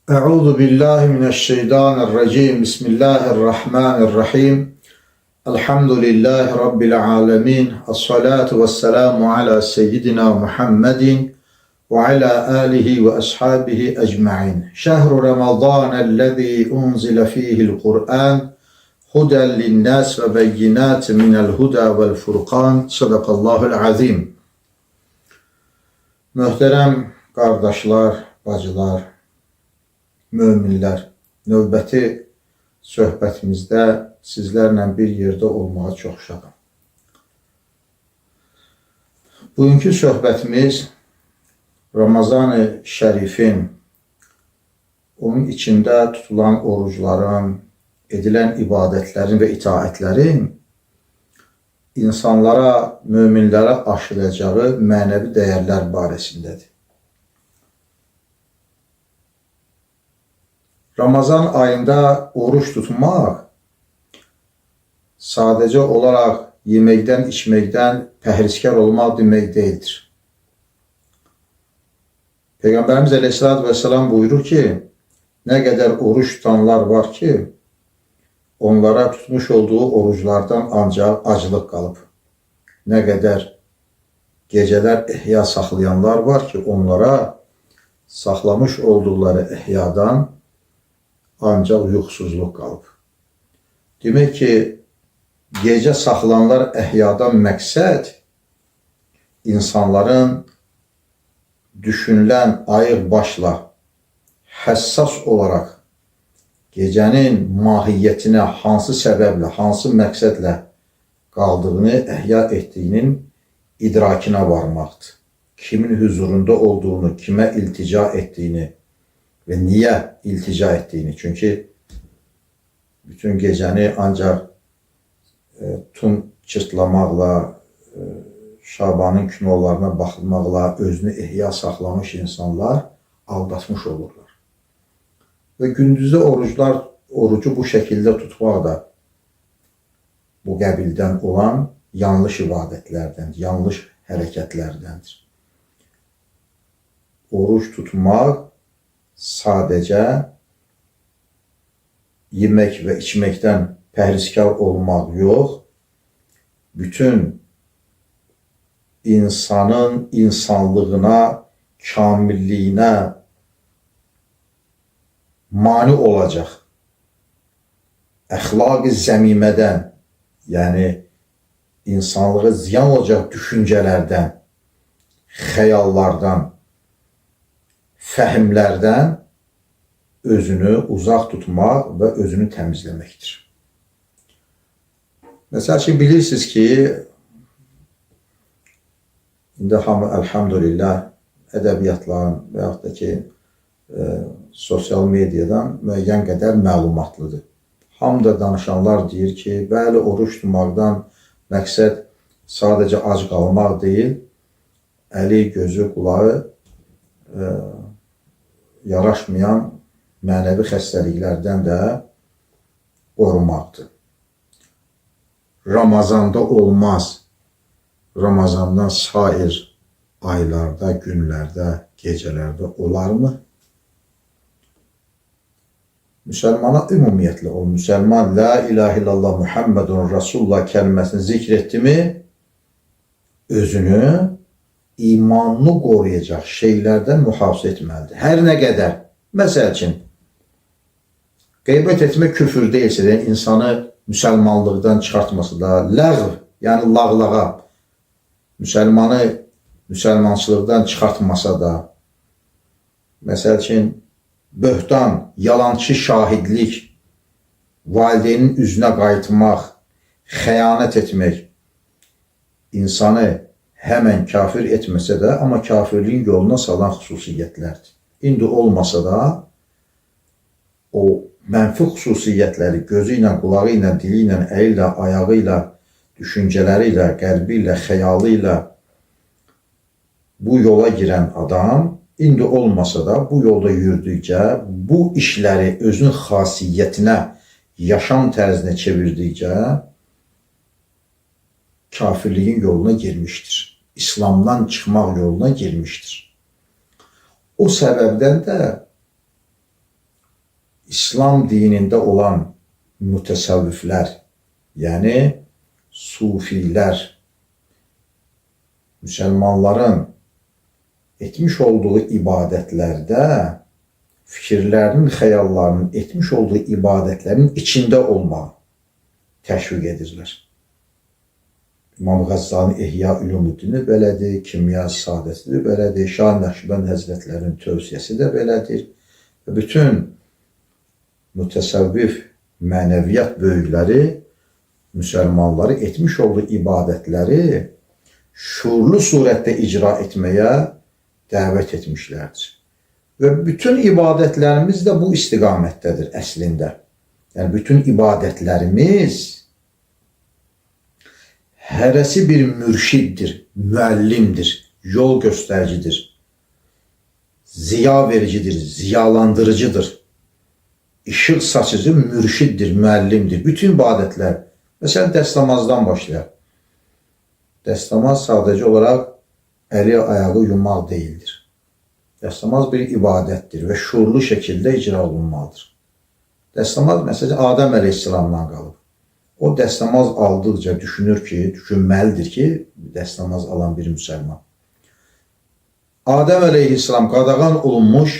Euzu billahi mineşşeytanirracim. Bismillahirrahmanirrahim. Elhamdülillahi rabbil alamin. Essalatu vesselamu ala seyyidina Muhammedin ve ala alihi ve ashabihi ecmaîn. Şehru Ramazanellezî unzile fîhil Kur'an huden linnâs ve beyinâtin minel huda vel furqan. Sadakallahul azim. Möhtərəm qardaşlar, bacılar, möminlər, növbəti söhbətimizdə sizlərlə bir yerdə olmağa çox şadam. Bugünkü söhbətimiz Ramazan-ı Şərifin, onun içində tutulan orucların, edilən ibadətlərin və itaətlərin insanlara, möminlərə aşılayacağı mənəvi dəyərlər barəsindədir. Ramazan ayında oruç tutmaq sadəcə olaraq yeməkdən, içməkdən pəhrizkar olmaq demək deyildir. Peyğəmbərimiz Əleyhisselatü Vesselam buyurur ki, nə qədər oruç tutanlar var ki, onlara tutmuş olduğu oruclardan ancaq acılıq qalıb. Nə qədər gecələr ehya saxlayanlar var ki, onlara saxlamış olduqları ehyadan ancaq yuxusuzluq qalıb. Demək ki, gecə saxlanılan ehyadan məqsəd insanların düşünülən ayıq başla, həssas olaraq gecənin mahiyyətinə hansı səbəblə, hansı məqsədlə qaldığını, əhya etdiyinin idrakinə varmaqdır. Kimin huzurunda olduğunu, kimə iltica etdiyini və niyə iltica etdiyini. Çünki bütün gecəni ancaq tun çırtlamaqla, Şabanın kinolarına baxılmaqla özünü ehya saxlamış insanlar aldatmış olurlar. Və gündüzdə orucu bu şəkildə tutmaq da bu qəbildən olan yanlış ibadətlərdəndir, yanlış hərəkətlərdəndir. Oruç tutmaq sadəcə yemək və içməkdən pəhrizkar olmaq yox, bütün insanın insanlığına, kamilliyinə mani olacaq, əxlaq-ı zəmimədən, yəni insanlığa ziyan olacaq düşüncələrdən, xəyallardan, fəhimlərdən özünü uzaq tutmaq və özünü təmizləməkdir. Məsəl üçün, bilirsiniz ki, indi hamı, əlhamdülillah, ədəbiyyatların və yaxud da ki, sosial mediadan müəyyən qədər məlumatlıdır. Hamı da danışanlar deyir ki, bəli, oruç tutmaqdan məqsəd sadəcə ac qalmaq deyil, əli, gözü, qulağı yaraşmayan mənəvi xəstəliklərdən də qorumaqdır. Ramazanda olmaz, Ramazandan sair aylarda, günlərdə, gecələrdə olarmı? Müsəlmana ümumiyyətlə o, müsəlman La ilahe illallah Muhammedun Rasulullah kəlməsini zikr etdi mi, özünü imanını qoruyacaq şeylərdən mühafizə etməlidir. Hər nə qədər, məsəl üçün, qeybət etmək küfür deyilsə də, insanı müsəlmanlıqdan çıxartması da, ləğv, yəni lağlağa, müsəlmanı müsəlmançılıqdan çıxartmasa da, məsəl üçün, böhtan, yalançı şahidlik, valideynin üzünə qayıtmaq, xəyanət etmək, insanı həmən kafir etməsə də, amma kafirliyin yoluna salan xüsusiyyətlərdir. İndi olmasa da, o mənfi xüsusiyyətləri gözü ilə, qulağı ilə, dili ilə, əli ilə, ayağı ilə, düşüncələri ilə, qəlbi ilə, xəyalı ilə bu yola girən adam, indi olmasa da bu yolda yürüdükcə, bu işləri özünün xasiyyətinə, yaşam tərzinə çevirdikcə kafirliyin yoluna girmişdir. İslamdan çıxmaq yoluna girmişdir. O səbəbdən də İslam dinində olan mütəsəvviflər, yəni sufilər, müsəlmanların etmiş olduğu ibadətlərdə fikirlərinin, xəyallarının etmiş olduğu ibadətlərin içində olmağı təşviq edirlər. İmam Qəzzalinin İhya Ulumuddini belədir, Kimya Saadəti də belədir, Şah Nəqşibənd Həzrətlərinin tövsiyəsi də belədir. Və bütün mütəsəvvif mənəviyyat böyükləri müsəlmanları etmiş olduğu ibadətləri şuurlu surətdə icra etməyə dəvət etmişlərdir. Və bütün ibadətlərimiz də bu istiqamətdədir əslində. Yəni, bütün ibadətlərimiz hərəsi bir mürşiddir, müəllimdir, yol göstəricidir, ziya vericidir, ziyalandırıcıdır, işıq saçıcı mürşiddir, müəllimdir. Bütün ibadətlər, məsələn, dəstəmazdan başlayaq. Dəstəmaz sadəcə olaraq əli, ayağı yumaq deyildir. Dəstəmaz bir ibadətdir və şuurlu şəkildə icra olunmalıdır. Dəstəmaz, məsələn, Adəm əleyhissalamdan qalıb. O dəstəmaz aldıqca düşünməlidir ki, dəstəmaz alan bir müsəlman. Adəm əleyhissalam qadağan olunmuş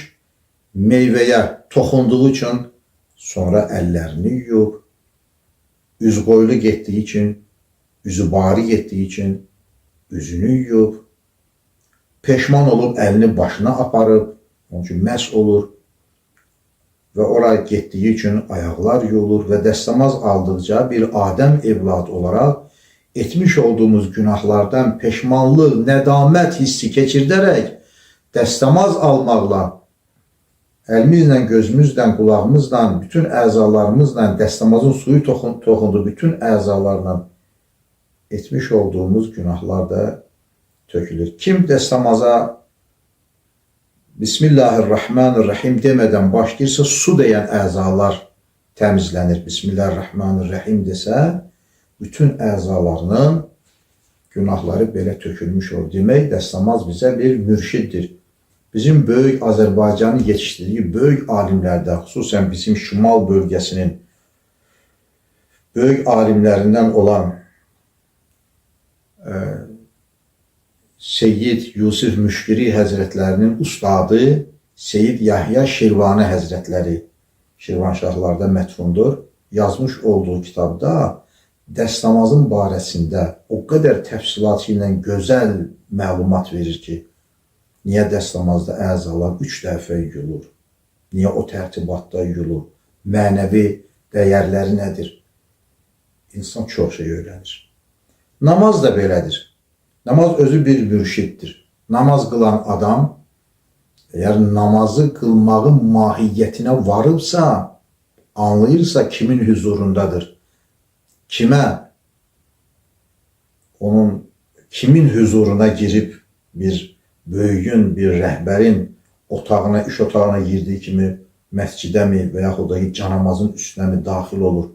meyvəyə toxunduğu üçün sonra əllərini yuyub, üzqoylu getdiyi üçün, üzübari getdiyi üçün üzünü yuyub, peşman olub əlini başına aparıb, onun üçün məs olur və oraya getdiyi üçün ayaqlar yuyulur və dəstəmaz aldıqca bir Adəm evladı olaraq etmiş olduğumuz günahlardan peşmanlıq, nədamət hissi keçirdərək dəstəmaz almaqla, əlimizlə, gözümüzlə, qulağımızla, bütün əzalarımızla, dəstəmazın suyu toxunduğu bütün əzalarla etmiş olduğumuz günahlar da tökülür. Kim dəstəmaza Bismillahirrahmanirrahim demədən başlayırsa, su deyən əzalar təmizlənir. Bismillahirrahmanirrahim desə, bütün əzalarının günahları belə tökülmüş olur. Demək, dəstəmaz bizə bir mürşiddir. Bizim böyük Azərbaycanın yetişdirdiyi böyük alimlərdə, xüsusən bizim şimal bölgəsinin böyük alimlərindən olan Seyyid Yusuf Müşkiri Həzrətlərinin ustadı Seyyid Yahya Şirvani Həzrətləri, Şirvanşahlarda mətfundur, yazmış olduğu kitabda dəstəmazın barəsində o qədər təfsilatı ilə gözəl məlumat verir ki, niyə dəstəmazda əzalar 3 dəfə yuyulur, niyə o tərtibatda yuyulur, mənəvi dəyərləri nədir? İnsan çox şey öyrənir. Namaz da belədir. Namaz özü bir mürşiddir. Namaz qılan adam, əgər namazı qılmağın mahiyyətinə varıbsa, anlayırsa kimin huzurundadır, kimin huzuruna girib bir böyüyün, bir rəhbərin otağına, iş otağına girdiyi kimi məscidəmi və yaxud da canamazın üstünə mi daxil olur,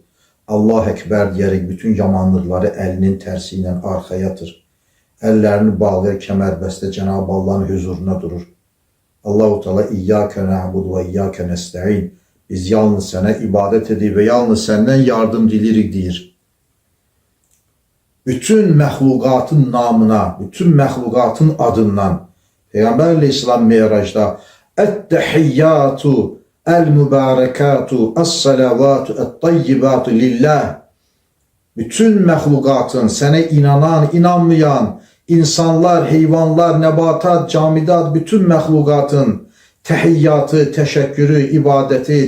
Allah Əkbər deyərək bütün yamanlıqları əlinin tərsi ilə arxaya atır. Əllərini bağlayır, kəmərbəstə Cənab Allahın huzuruna durur. Allah-u Teala İyyâke na'budu və İyyâke nesta'in. Biz yalnız sənə ibadət edir və yalnız səndən yardım dilirik deyir. Bütün məxluqatın namına, bütün məxluqatın adından Peyğəmbər əleyhissalam Meyracda Ət-təhiyyatu, əl-mübarəkatu, əs-salavatu, ət-tayyibatu lillah. Bütün məxluqatın, sənə inanan, inanmayan, insanlar, heyvanlar, nəbatat, camidat, bütün məxluqatın təhiyyatı, təşəkkürü, ibadəti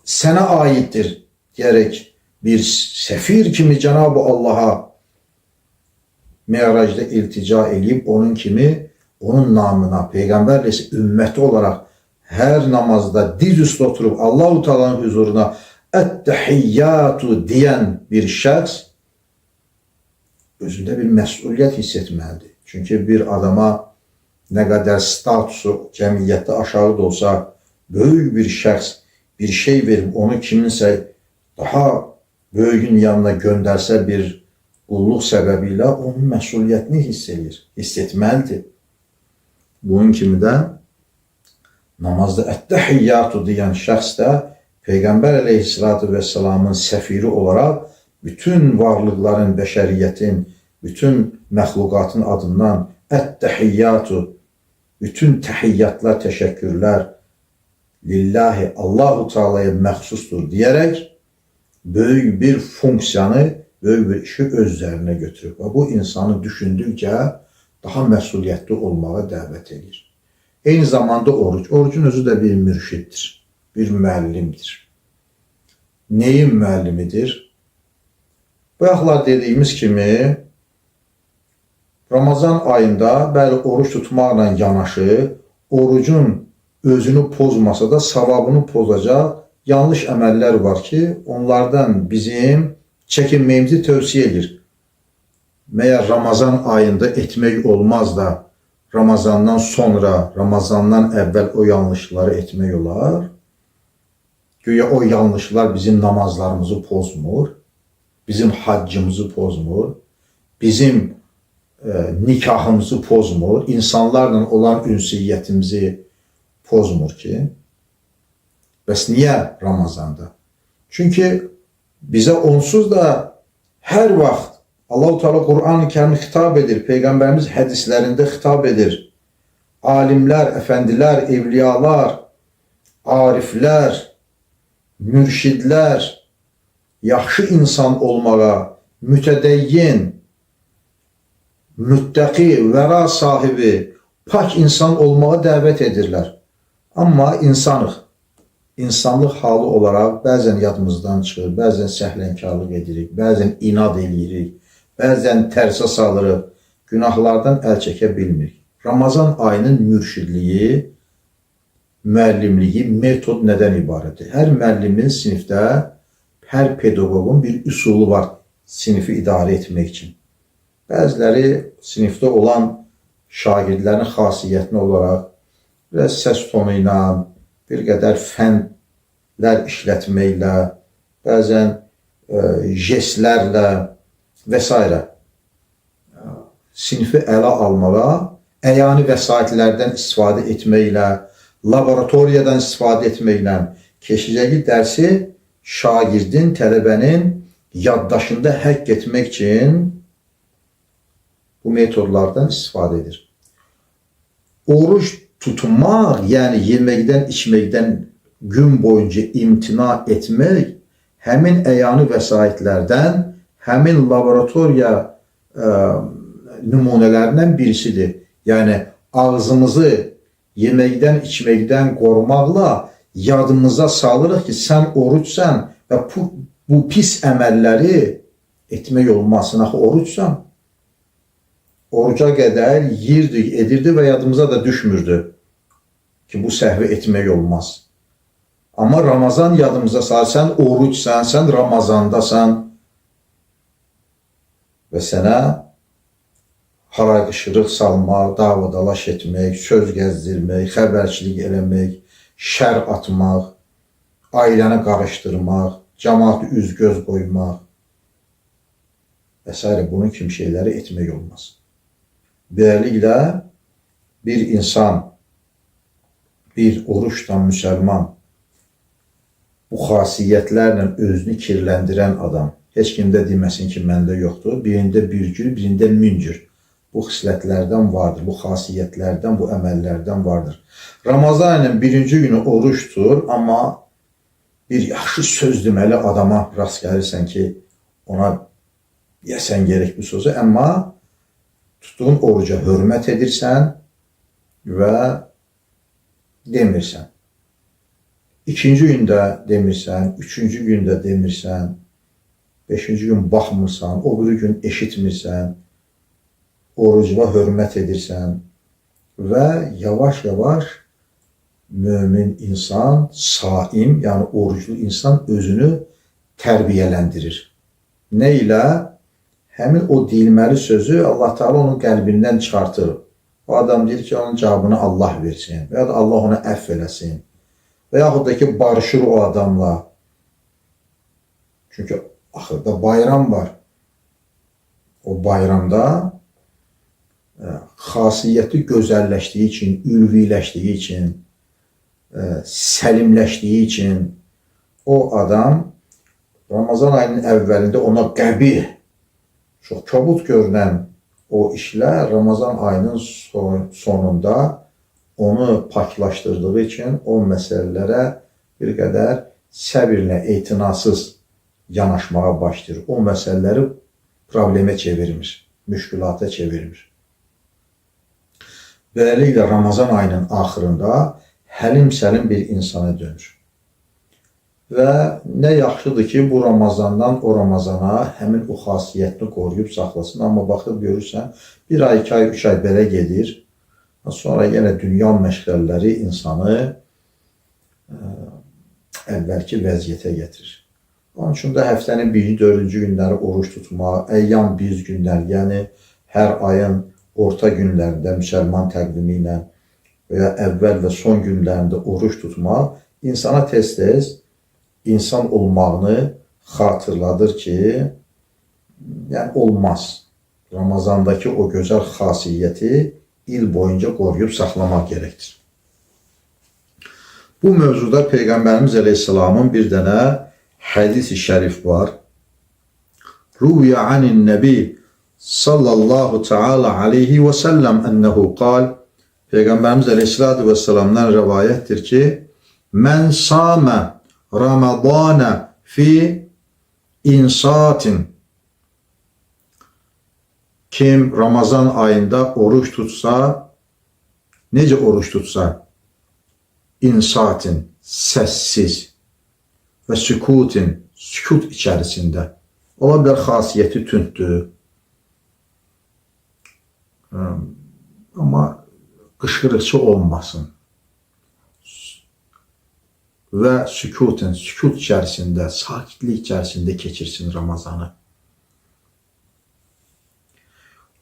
sənə aiddir deyərək bir səfir kimi Cənab-ı Allaha Meyracda iltica eləyib, onun kimi, onun namına, Peyğəmbər ümməti olaraq hər namazda diz üstə oturub Allah-u Teala'nın huzuruna Ət-təhiyyatu deyən bir şəxs özündə bir məsuliyyət hiss etməlidir. Çünki bir adama nə qədər statusu cəmiyyətdə aşağı da olsa, böyük bir şəxs bir şey verib onu kiminsə daha böyüyün yanına göndərsə bir qulluq səbəbilə onun məsuliyyətini hiss etməlidir. Bunun kimi də namazda Ət-təhiyyatu deyən şəxs də Peygamber aleyhissalatü vesselamın səfiri olarak bütün varlıkların, beşeriyetin, bütün məxluqatın adından ət-təhiyyatu, bütün təhiyyatlar, təşəkkürlər lillahi, Allahu Teala'ya məxsusdur deyərək böyük bir funksiyanı, böyük bir işi öz üzərinə götürüb. Və bu insanı düşündükcə daha məsuliyyətli olmağa dəvət edir. Eyni zamanda oruc. Orucun özü də bir mürşiddir, bir müəllimdir. Neyin müəllimidir? Bayaqlar dediyimiz kimi Ramazan ayında bəli oruç tutmaqla yanaşı, orucun özünü pozmasa da savabını pozacaq yanlış əməllər var ki, onlardan bizim çəkinməyimizi tövsiyə edir. Məyər Ramazan ayında etmək olmaz da Ramazandan sonra, Ramazandan əvvəl o yanlışları etmək olar. Güya o yanlışlar bizim namazlarımızı pozmur, bizim haccımızı pozmur, bizim nikahımızı pozmur, insanlarla olan ünsiyyətimizi pozmur ki. Bəs niyə Ramazanda? Çünki bizə onsuz da hər vaxt Allah-u Teala Qur'an-ı Kərim xitab edir, Peyğəmbərimiz hədislərində xitab edir. Alimlər, əfəndilər, evliyalar, ariflər, mürşidlər, yaxşı insan olmağa, mütədəyyin, müttəqi, vəra sahibi, pak insan olmağa dəvət edirlər. Amma insanıq. İnsanlıq halı olaraq bəzən yadımızdan çıxır, bəzən səhlənkarlıq edirik, bəzən inad edirik, bəzən tərsə salırıq, günahlardan əl çəkə bilmirik. Ramazan ayının mürşidliyi, müəllimliyi, metod nədən ibarətdir? Hər müəllimin sinifdə, hər pedaqoqun bir üsulu var sinifi idarə etmək üçün. Bəziləri sinifdə olan şagirdlərin xasiyyətinə olaraq biraz səs tonu ilə, bir qədər fənlər işlətməklə, bəzən jestlərlə və s. Sinifi ələ almağa, əyani vəsaitlərdən istifadə etməklə, laboratoriyadan istifadə etməklə keçəcəyi dərsi şagirdin, tələbənin yaddaşında həkk etmək üçün bu metodlardan istifadə edir. Oruç tutmaq, yəni yeməkdən, içməkdən gün boyunca imtina etmək, həmin əyani vəsaitlərdən, həmin laboratoriya nümunələrindən birisidir. Yəni, ağzımızı yeməkdən, içməkdən qorumaqla yadımıza salırıq ki, sən oruçsan və bu pis əməlləri etmək olmasın. Axı, oruçsan. Oruca qədər yirdik, edirdi və yadımıza da düşmürdü ki, bu səhvi etmək olmaz. Amma Ramazan yadımıza sal, sən oruçsan, sən Ramazandasan və sənə harayqışırıq salmaq, davadalaş etmək, söz gəzdirmək, xəbərçilik eləmək, şər atmaq, ailəni qarışdırmaq, cəmaatı üz-göz qoymaq və s. bunun kimi şeyləri etmək olmaz. Beləliklə, bir insan, bir oruç tutan müsəlman, bu xasiyyətlərlə özünü kirləndirən adam, heç kimdə deməsin ki, məndə yoxdur, birində bir cür, birində min cür. Bu xislətlərdən vardır, bu xasiyyətlərdən, bu əməllərdən vardır. Ramazan ayının birinci günü oruç tutur, amma bir yaxşı söz deməli adama rast gəlirsən ki, ona deyəsən gerək bu sözü, amma tutduğun oruca hörmət edirsən və demirsən. İkinci gündə demirsən, üçüncü gündə demirsən, beşinci gün baxmırsan, o biri gün eşitmirsən, orucuna hörmət edirsən və yavaş-yavaş mömin insan, saim, yəni oruclu insan özünü tərbiyələndirir. Nə ilə? Həmin o deyilməli sözü Allah Teala onun qəlbindən çıxartır. O adam deyir ki, onun cavabını Allah versin və ya da Allah ona əfv eləsin və yaxud da ki, barışır o adamla. Çünki axırda bayram var. O bayramda xasiyyəti gözəlləşdiyi üçün, ülviləşdiyi üçün, səlimləşdiyi üçün, o adam Ramazan ayının əvvəlində ona qəbih, çox kobud görünən o işlər Ramazan ayının sonunda onu paklaşdırdığı üçün o məsələlərə bir qədər səbirlə, etinasız yanaşmağa başlayır. O məsələləri problemə çevirmir, müşkülata çevirmir. Beləliklə Ramazan ayının axırında həlim-səlim bir insana dönür. Və nə yaxşıdır ki, bu Ramazandan o Ramazana həmin o xasiyyətini qoruyub saxlasın. Amma baxıb görürsən, bir ay, 2 ay, 3 ay belə gedir. Sonra yenə dünya məşğələləri insanı əvvəlki vəziyyətə getirir. Onun üçün də həftənin 1-ci, 4-cü günləri oruç tutmaq, əyyam biz günlər, yəni hər ayın orta günlərində müsəlman təqvimi ilə və ya əvvəl və son günlərində oruç tutmaq insana tez-tez insan olmağını xatırladır ki, yəni olmaz. Ramazandakı o gözəl xasiyyəti il boyunca qoruyub saxlamaq gərəkdir. Bu mövzuda Peyğəmbərimiz Əleyhisselamın bir dənə hədis-i şərif var. Rüviyə anin nəbi sallallahu teala aleyhi və səlləm ənəhu qal. Peyğəmbərimiz Əleyhisselatü Vesselam'dan rəvayətdir ki, mən samə Ramazana fi insatin. Kim Ramazan ayında oruç tutsa, necə oruç tutsa? İnsatin, səssiz və sükutin, sükut içərisində. Ola bilər xasiyyəti tündür. Amma qışqırıqçı olmasın. Və sükutin, sükut içərisində, sakitlik içərisində keçirsin Ramazanı.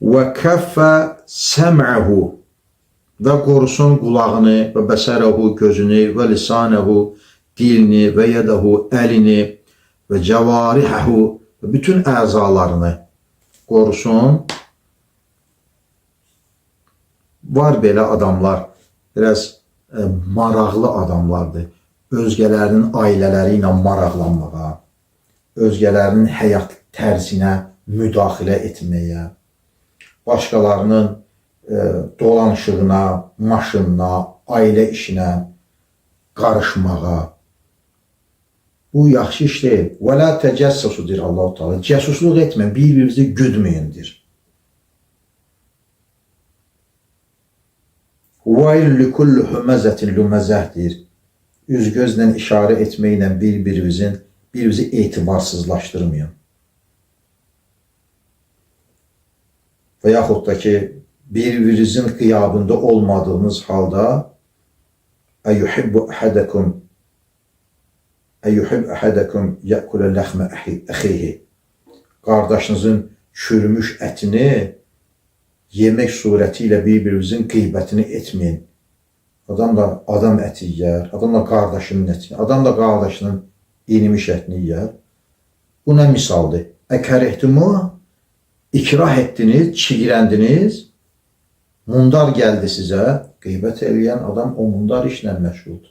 Və kəffə səm'əhu və qorusun qulağını və bəsərəhu gözünü və lisanəhu dilini və yədəhu əlini və cəvarihəhu və bütün əzalarını qorusun. Var belə adamlar, biraz maraqlı adamlardır. Özgələrinin ailələri ilə maraqlanmağa, özgələrinin həyat tərzinə müdaxilə etməyə, başqalarının dolanışığına, maşınına, ailə işinə qarışmağa. Bu yaxşı iş deyil. Və la təcəssəsu deyir Allah-u Teala. Cəsusluq etməyin, bir-birinizi güdməyindir. Vayl likulli hüməzətin lüməzəh deyir. Üz-gözlə işarə etməklə bir-birinizi etibarsızlaşdırmayın. Və yaxud da ki, bir-birinizin qiyabında olmadığınız halda əyyuhibbu əhədəkum yəkulə ləxmə əxihi. Qardaşınızın çürümüş ətini yemək surəti ilə bir-birinizin qeybətini etməyin. Adam da adam əti yiyər, adam da qardaşının ətini, adam da qardaşının inimiş ətini yiyər. Bu nə misaldır? Əkərəhtimu, ikrah etdiniz, çiğrəndiniz, mundar gəldi sizə, qeybət eləyən adam o mundar işlə məşğuldur.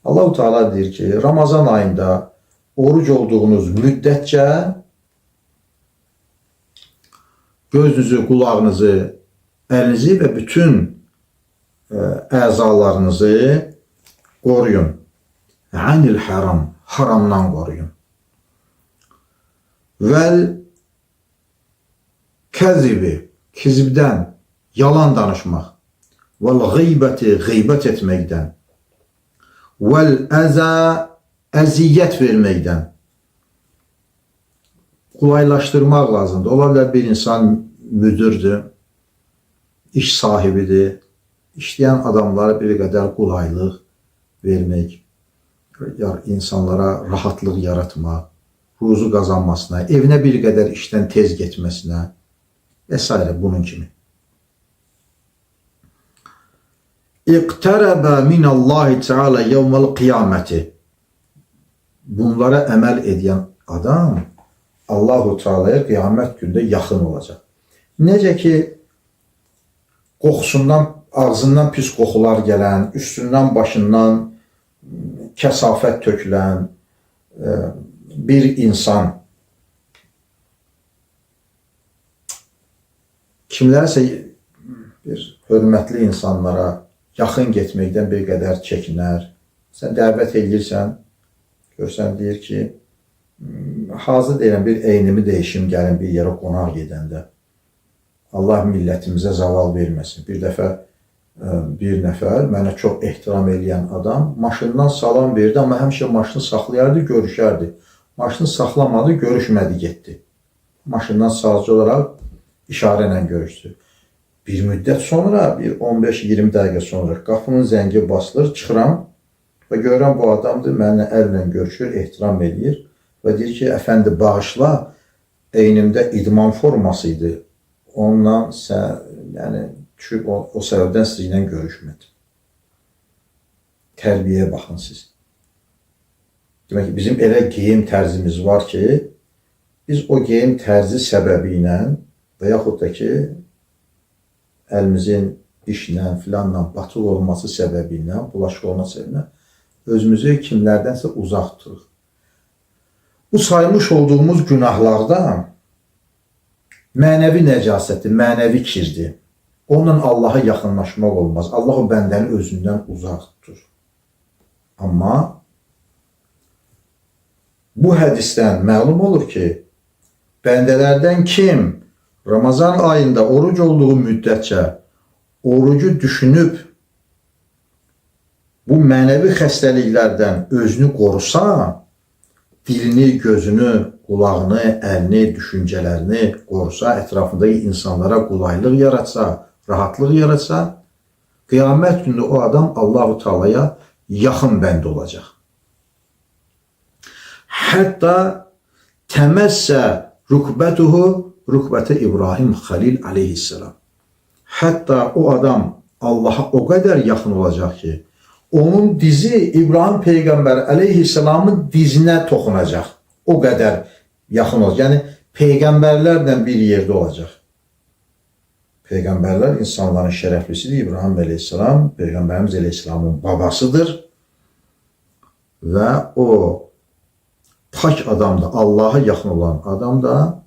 Allah-u Teala deyir ki, Ramazan ayında oruc olduğunuz müddətcə gözünüzü, qulağınızı, əlinizi və bütün əzalarınızı qoruyun. Anil haram, haramdan qoruyun. Vəl kəzibi, kizibdən, yalan danışmaq. Vəl qeybəti, qeybət etməkdən. Vəl əzə, əziyyət verməkdən. Kolaylaşdırmaq lazımdır. Ola bilər bir insan müdürdür, iş sahibidir. İşləyən adamlara bir qədər qulaylıq vermək, insanlara rahatlıq yaratmaq, ruzu qazanmasına, evinə bir qədər işdən tez getməsinə və s. bunun kimi. İqtərəbə minəllahi teala yevməl qiyaməti. Bunlara əməl edən adam Allah-u Teala'ya qiyamət gündə yaxın olacaq. Necə ki, qoxusundan, ağzından pis qoxular gələn, üstündən, başından kəsafət tökülən, bir insan kimlərsə bir hörmətli insanlara yaxın getməkdən bir qədər çəkinər. Sən dəvət edirsən, görsən deyir ki, hazır deyilən bir eynimi deyişim, gəlin bir yerə qonaq gedəndə. Allah millətimizə zaval verməsin. Bir dəfə bir nəfər mənə çox ehtiram edən adam maşından salam verdi, amma həmişə maşını saxlayardı, görüşərdi. Maşını saxlamadı, görüşmədi, getdi. Maşından sadəcə olaraq işarə ilə görüşdü. Bir müddət sonra, bir 15-20 dəqiqə sonra qapının zəngi basılır, çıxıram və görürəm bu adamdır, mənimlə əllə görüşür, ehtiram edir və deyir ki, əfəndi bağışla, eynimdə idman forması idi. Ondan yəni düşüb o səbəbdən sizinlə görüşmədim. Tərbiyyəyə baxın siz. Demək ki, bizim elə geyim tərzimiz var ki, biz o geyim tərzi səbəbi ilə və yaxud da ki, əlimizin işlə, filanla batıl olması səbəbi ilə, bulaşıq olması səbəbi ilə özümüzü kimlərdənsə uzaq tuturuq. Bu saymış olduğumuz günahlarda mənəvi nəcasətdir, mənəvi kirdir. Onunla Allaha yaxınlaşmaq olmaz. Allah o bəndəni özündən uzaq tutur. Amma bu hədisdən məlum olur ki, bəndələrdən kim Ramazan ayında oruc olduğu müddətcə orucu düşünüb bu mənəvi xəstəliklərdən özünü qorusa, dilini, gözünü, qulağını, əlini, düşüncələrini qorusa, ətrafındakı insanlara qolaylıq yaratsa, rahatlıq yaratsa, qiyamət günü o adam Allah-u Teala'ya yaxın bənd olacaq. Hətta təməssə rükbətuhu rükbətə İbrahim Xəlil aleyhisselam. Hətta o adam Allaha o qədər yaxın olacaq ki, onun dizi İbrahim Peyğəmbər aleyhisselamın dizinə toxunacaq. O qədər yaxın olacaq. Yəni, Peyğəmbərlərlə bir yerdə olacaq. Peyğəmbərlər insanların şərəflisidir. İbrahim aleyhisselam, Peyğəmbərimiz aleyhisselamın babasıdır. Və o pak adam da, Allaha yaxın olan adam da,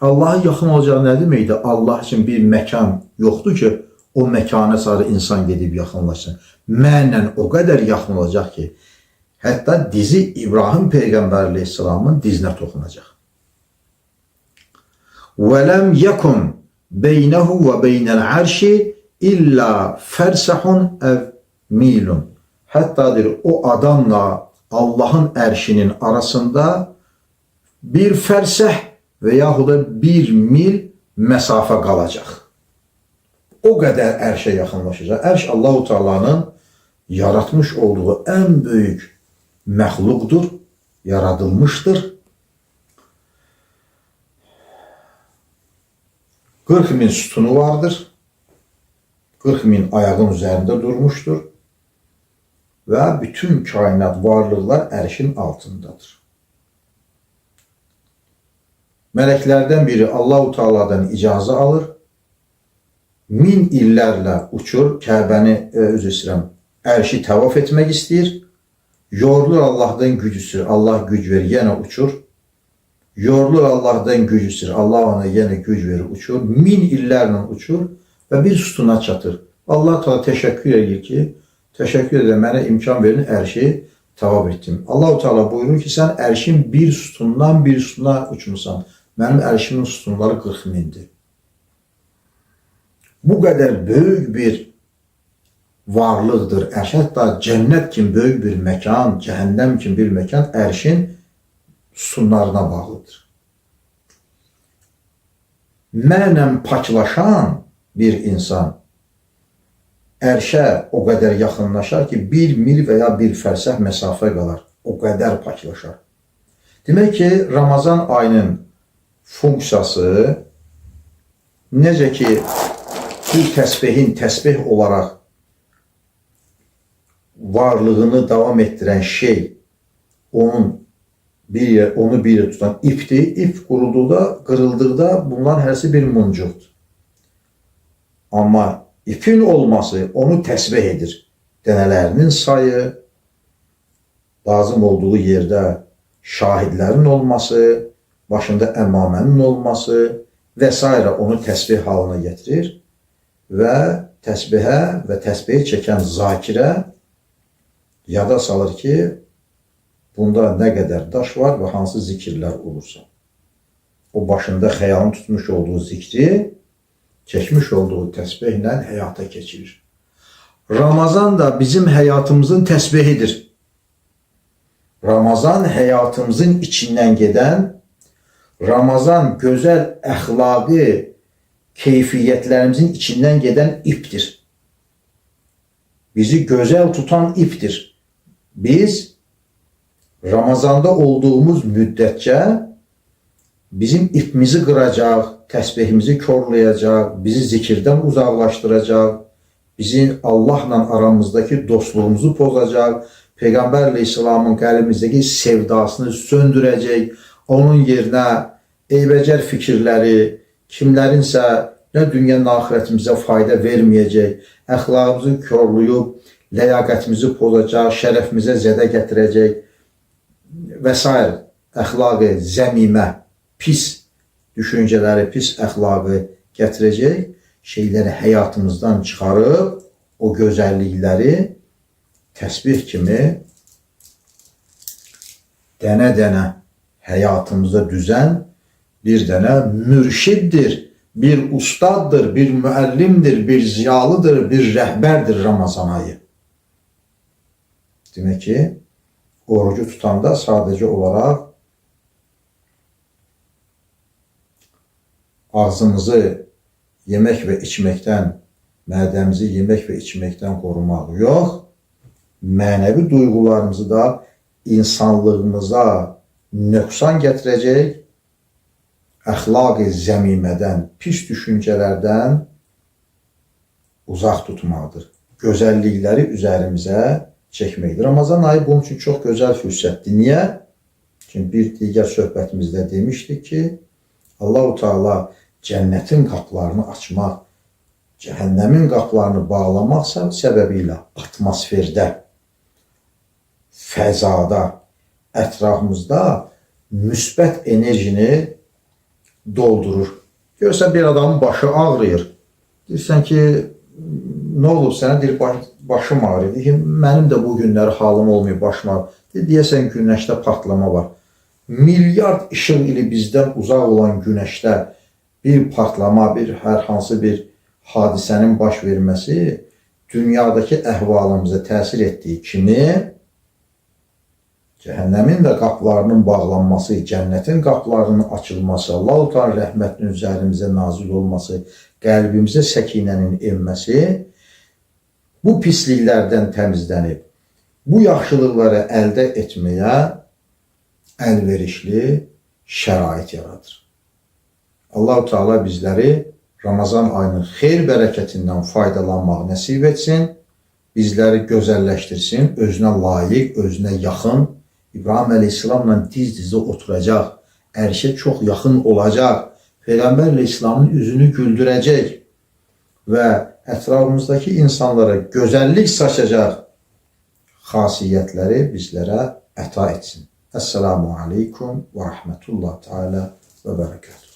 Allaha yaxın olacağı nə deməkdir? Allah üçün bir məkan yoxdur ki, o məkana sarı insan gedib yaxınlaşsın. Mənlə o qədər yaxın olacaq ki, hətta dizi İbrahim Peyğəmbər aleyhisselamın dizinə toxunacaq. وَلَمْ يَكُنْ بَيْنَهُ وَبَيْنَ الْعَرْشِ إِلَّا فَرْسَحٌ اَوْ مِيلٌ. Hətta deyir, o adamla Allahın ərşinin arasında bir fərsəh və yaxud da bir mil məsafə qalacaq. O qədər ərşə yaxınlaşacaq. Ərş Allah-u Teala'nın yaratmış olduğu ən böyük məxluqdur, yaradılmışdır. 40 min sütunu vardır. 40 min ayağın üzərində durmuşdur. Və bütün kainat varlıqlar ərşin altındadır. Mələklərdən biri Allah-u Teala'dan icazə alır. 1000 illərlə uçur, Kəbəni, özür istəyirəm, ərşi təvaf etmək istəyir. Yorulur Allahdan güc istəyir, Allah güc verir, yenə uçur. Yorulur Allahdan güc istəyir, Allah ona yenə güc verir, uçur. 1000 illərlə uçur və bir sütuna çatır. Allah Teala təşəkkür edir ki, təşəkkür edir, mənə imkan verin, ərşi təvaf etdim. Allah-u Teala buyurur ki, sən ərşin bir sütundan bir sütuna uçmuşsan. Mənim ərşimin sütunları 40 mindir. Bu qədər böyük bir varlıqdır. Ərş, hətta cənnət kimi böyük bir məkan, cəhənnəm kimi bir məkan ərşin sütunlarına bağlıdır. Mənlə paklaşan bir insan ərşə o qədər yaxınlaşar ki, 1 mil və ya 1 fərsəh məsafə qalar. O qədər paklaşar. Demək ki, Ramazan ayının funksiyası necə ki, bir təsbihin təsbih olaraq varlığını davam etdirən şey onu bir yerə tutan ipdir. İp qurulduqda, qırıldıqda bunlar hərsi bir muncuqdur. Amma ipin olması onu təsbih edir. Dənələrinin sayı lazım olduğu yerdə şahidlərin olması, başında əmamənin olması və s. onu təsbih halına getirir və təsbihə və təsbihi çəkən zakirə yada salır ki, bunda nə qədər daş var və hansı zikirlər olursa. O başında xəyalın tutmuş olduğu zikri, çəkmiş olduğu təsbihlə həyata keçirir. Ramazan da bizim həyatımızın təsbihidir. Ramazan həyatımızın içindən gedən, Ramazan gözəl əxlaqi keyfiyyətlərimizin içindən gedən ipdir. Bizi gözəl tutan ipdir. Biz Ramazanda olduğumuz müddətcə bizim ipimizi qıracaq, təsbihimizi korlayacaq, bizi zikirdən uzaqlaşdıracaq, bizim Allahla aramızdakı dostluğumuzu pozacaq, Peyğəmbər əleyhissalamın qəlbimizdəki sevdasını söndürəcək, onun yerinə eybəcər fikirləri, kimlərinsə nə dünya nə axirətimizə fayda verməyəcək, əxlaqımızı korlayıb, ləyaqətimizi pozacaq, şərəfimizə zədə gətirəcək və s. əxlaqı zəmimə, pis düşüncələri, pis əxlaqı gətirəcək şeyləri həyatımızdan çıxarıb, o gözəllikləri təsbih kimi dənə-dənə həyatımızda düzən bir dənə mürşiddir, bir ustaddır, bir müəllimdir, bir ziyalıdır, bir rəhbərdir Ramazan ayı. Demək ki, orucu tutanda sadəcə olaraq ağzımızı yemək və içməkdən, mədəmizi yemək və içməkdən qorumaq yox, mənəvi duyğularımızı da insanlığımıza nöqsan gətirəcək, əxlaq-ı zəmimədən, pis düşüncələrdən uzaq tutmaqdır. Gözəllikləri üzərimizə çəkməkdir. Ramazan ayı bunun üçün çox gözəl fürsətdir. Niyə? Çünki bir digər söhbətimizdə demişdik ki, Allah-u Teala cənnətin qapılarını açmaq, cəhənnəmin qapılarını bağlamaq səbəbilə atmosferdə, fəzada, ətrafımızda müsbət enerjini doldurur. Görürsən, bir adamın başı ağrıyır. Deyirsən ki, nə olub sənə? Deyir, başım ağrıyır. Deyir, mənim də bu günləri halım olmuyor, başım ağrıyır. Deyirsən, günəşdə partlama var. Milyard işıq ili bizdən uzaq olan günəşdə bir partlama, hər hansı bir hadisənin baş verməsi dünyadakı əhvalımıza təsir etdiyi kimi cəhənnəmin də qapılarının bağlanması, cənnətin qapılarının açılması, Allah-u Teala rəhmətinin üzərimizə nazil olması, qəlbimizə səkinənin enməsi bu pisliklərdən təmizlənib, bu yaxşılıqları əldə etməyə əlverişli şərait yaradır. Allah-u Teala bizləri Ramazan ayının xeyir bərəkətindən faydalanmaq nəsib etsin, bizləri gözəlləşdirsin, özünə layiq, özünə yaxın, İbrahim əleyhissalamla diz-dizə oturacaq, ərşə çox yaxın olacaq, Peyğəmbər əleyhissalamın üzünü güldürəcək və ətrafımızdakı insanlara gözəllik saçacaq xasiyyətləri bizlərə əta etsin. Əssalamu aleykum və rəhmətullah teala və bərəkatuhu.